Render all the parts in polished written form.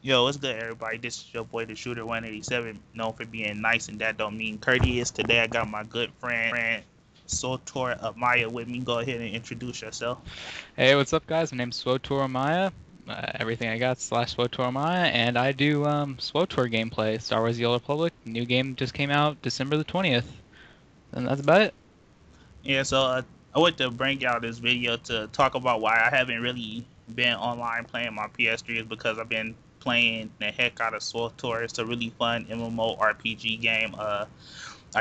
Yo, what's good, everybody? This is your boy, the Shooter 187, known for being nice, and that don't mean courteous. Today, I got my good friend swtor Amaya with me. Go ahead and introduce yourself. Hey, what's up, guys? My name's swtor Amaya. Everything I got slash swtor Amaya, and I do swtor gameplay. Star Wars: The Old Republic. New game just came out December the 20th, and that's about it. Yeah, so I want to bring out this video to talk about why I haven't really been online playing my PS3 is because I've been playing the heck out of swtor. It's a really fun MMORPG game. I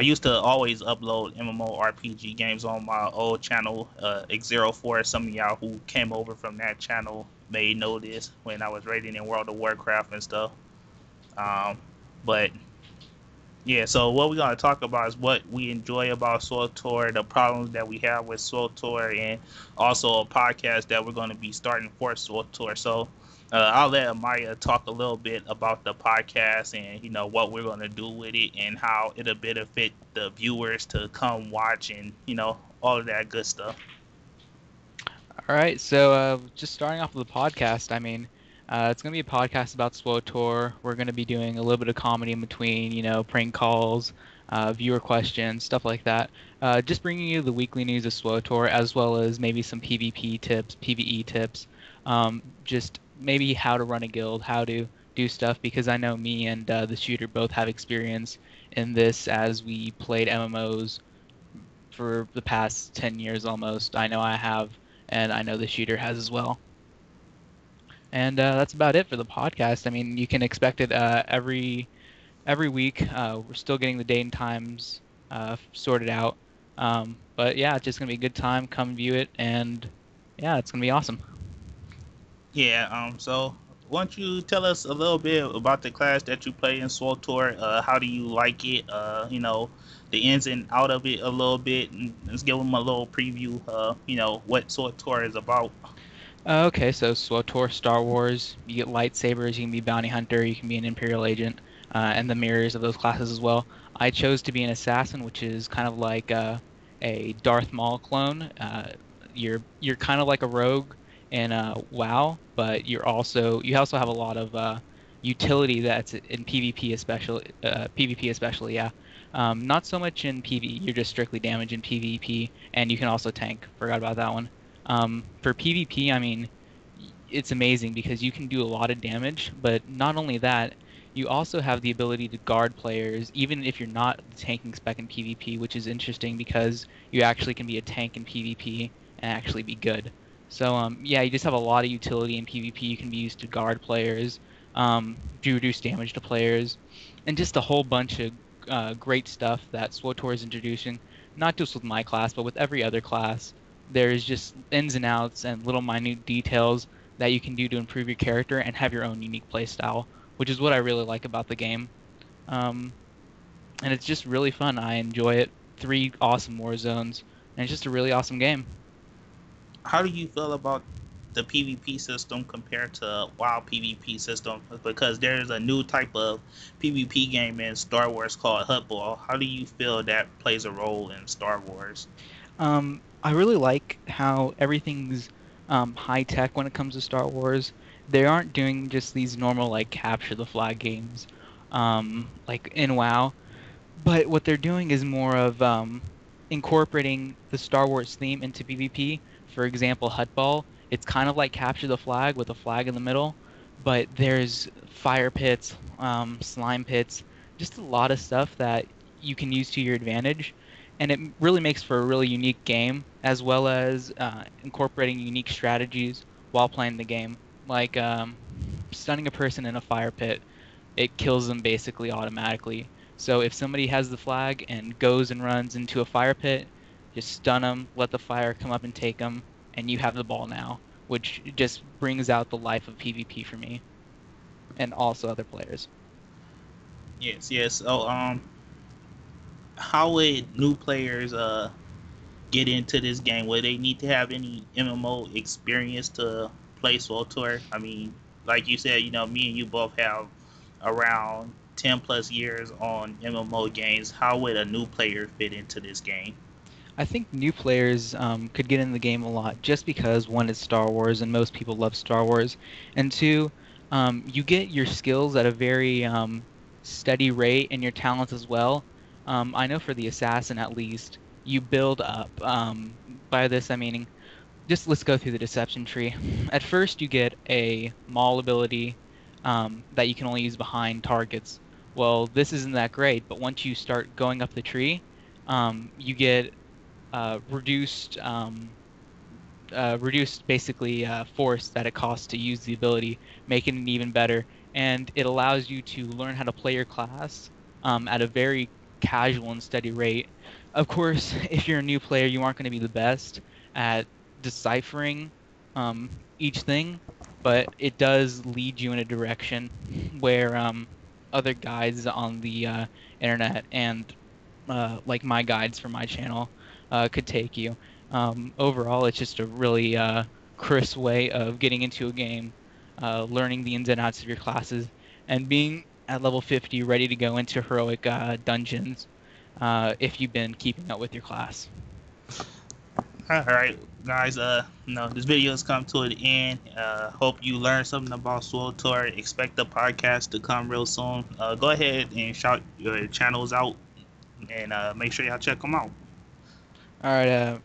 used to always upload MMORPG games on my old channel, X04. Some of y'all who came over from that channel may know this when I was raiding in World of Warcraft and stuff. Um, but yeah, so what we're gonna talk about is what we enjoy about swtor, the problems that we have with swtor, and also a podcast that we're gonna be starting for swtor. So I'll let Amaya talk a little bit about the podcast and what we're gonna do with it and how it'll benefit the viewers to come watch and all of that good stuff. All right, so just starting off with the podcast. It's gonna be a podcast about swtor. We're gonna be doing a little bit of comedy in between, prank calls, viewer questions, stuff like that. Just bringing you the weekly news of swtor as well as maybe some PvP tips, PvE tips. Just maybe how to run a guild, how to do stuff because I know me and the shooter both have experience in this as we played MMOs for the past 10 years almost. I know I have, and I know the shooter has as well. And that's about it for the podcast. I mean, you can expect it every week. We're still getting the date and times sorted out. But yeah, it's just gonna be a good time. Come view it, and yeah, it's gonna be awesome. Yeah. So why don't you tell us a little bit about the class that you play in swtor? How do you like it? The ins and out of it a little bit, and let's give them a little preview. What swtor is about. Okay, so SWTOR, Star Wars, you get lightsabers, you can be bounty hunter, you can be an Imperial agent, and the mirrors of those classes as well. I chose to be an assassin, which is kind of like a Darth Maul clone. You're kind of like a rogue in WoW, but you also have a lot of utility that's in PvP especially. PvP especially, yeah. Not so much in PvE. You're just strictly damage in PvP, and you can also tank. Forgot about that one. For PvP, I mean, it's amazing because you can do a lot of damage, but not only that, you also have the ability to guard players, even if you're not the tanking spec in PvP, which is interesting because you actually can be a tank in PvP and actually be good. So, yeah, you just have a lot of utility in PvP. You can be used to guard players, do reduce damage to players, and just a whole bunch of great stuff that SWTOR is introducing, not just with my class, but with every other class. There's just ins and outs and little minute details that you can do to improve your character and have your own unique play style, which is what I really like about the game. Um, and it's just really fun. I enjoy it. Three awesome war zones, and it's just a really awesome game. How do you feel about the PvP system compared to WoW PvP system? Because there's a new type of PvP game in Star Wars called Hutball. How do you feel that plays a role in Star Wars? I really like how everything's high tech when it comes to Star Wars. They aren't doing just these normal like capture the flag games, like in WoW. But what they're doing is more of incorporating the Star Wars theme into PvP. For example, Hutball, it's kind of like Capture the Flag with a flag in the middle, but there's fire pits, slime pits, just a lot of stuff that you can use to your advantage. And it really makes for a really unique game, as well as incorporating unique strategies while playing the game. Like stunning a person in a fire pit, it kills them basically automatically. So if somebody has the flag and goes and runs into a fire pit, just stun them, let the fire come up and take them, and you have the ball now, which just brings out the life of PvP for me and also other players. Yes, yes. So, how would new players get into this game? Would they need to have any MMO experience to play swtor? I mean, like you said, me and you both have around 10 plus years on MMO games. How would a new player fit into this game? I think new players could get in the game a lot just because one is Star Wars and most people love Star Wars, and two, You get your skills at a very steady rate and your talents as well. I know for the assassin at least, you build up. By this I mean just let's go through the deception tree. At first, you get a maul ability that you can only use behind targets. Well, this isn't that great, but once you start going up the tree, you get reduced basically force that it costs to use the ability, making it even better. And it allows you to learn how to play your class at a very casual and steady rate. Of course, if you're a new player, you aren't going to be the best at deciphering each thing, but it does lead you in a direction where other guides on the internet and like my guides for my channel could take you. Overall, it's just a really crisp way of getting into a game, learning the ins and outs of your classes, and being at level 50 ready to go into heroic dungeons if you've been keeping up with your class. All right, guys. This video has come to an end. Hope you learned something about swtor. Expect the podcast to come real soon. Go ahead and shout your channels out, and make sure y'all check them out. All right,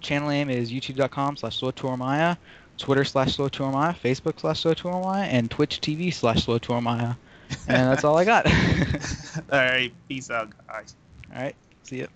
channel name is youtube.com/swtormaya, Twitter/swtormaya, Facebook/swtormaya, and Twitch TV/swtormaya. And that's all I got. All right, peace out, guys. All right, see ya.